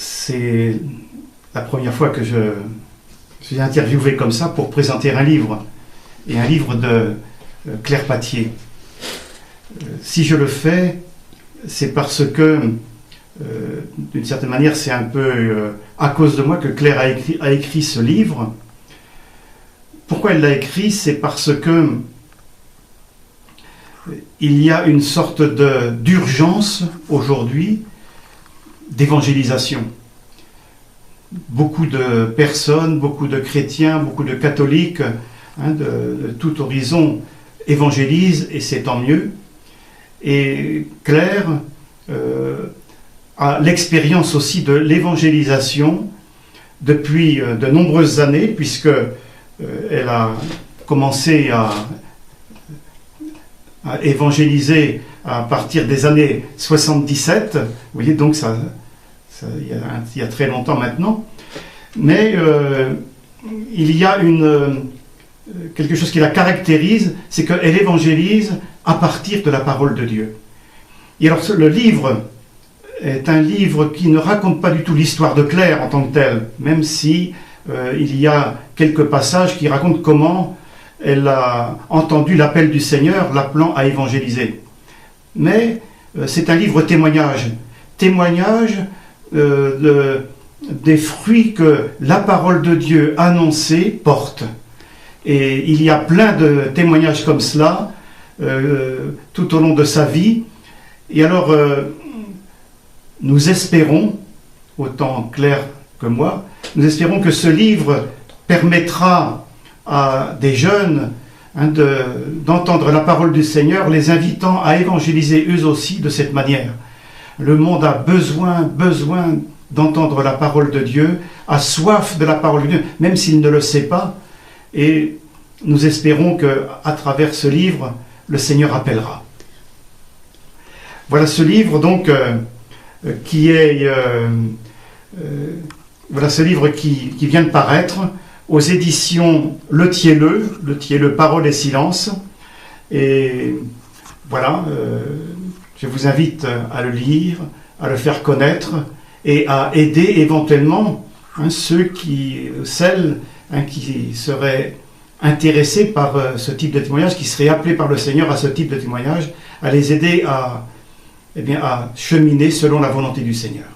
c'est la première fois que je suis interviewé comme ça pour présenter un livre, et un livre de Claire Pathier. Si je le fais, c'est parce que, d'une certaine manière, c'est un peu à cause de moi que Claire a écrit ce livre. Pourquoi elle l'a écrit? C'est parce que il y a une sorte d'urgence aujourd'hui d'évangélisation. Beaucoup de personnes, beaucoup de chrétiens, beaucoup de catholiques de tout horizon évangélisent, et c'est tant mieux. Et Claire a l'expérience aussi de l'évangélisation depuis de nombreuses années, puisque elle a commencé à évangéliser à partir des années 77. Vous voyez, donc il y a très longtemps maintenant. Mais il y a quelque chose qui la caractérise, c'est qu'elle évangélise à partir de la parole de Dieu. Et alors le livre est un livre qui ne raconte pas du tout l'histoire de Claire en tant que telle, même si il y a quelques passages qui racontent comment elle a entendu l'appel du Seigneur, l'appelant à évangéliser. Mais c'est un livre témoignage des fruits que la parole de Dieu annoncée porte. Et il y a plein de témoignages comme cela tout au long de sa vie. Et alors, nous espérons, autant Claire que moi, nous espérons que ce livre permettra à des jeunes d'entendre la parole du Seigneur, les invitant à évangéliser eux aussi de cette manière. Le monde a besoin d'entendre la parole de Dieu, a soif de la parole de Dieu, même s'il ne le sait pas. Et nous espérons qu'à travers ce livre, le Seigneur appellera. Voilà ce livre donc qui vient de paraître aux éditions Le Thielleux, Parole et Silence. Et voilà, je vous invite à le lire, à le faire connaître et à aider éventuellement celles qui seraient intéressés par ce type de témoignage, qui seraient appelés par le Seigneur à ce type de témoignage, à les aider à cheminer selon la volonté du Seigneur.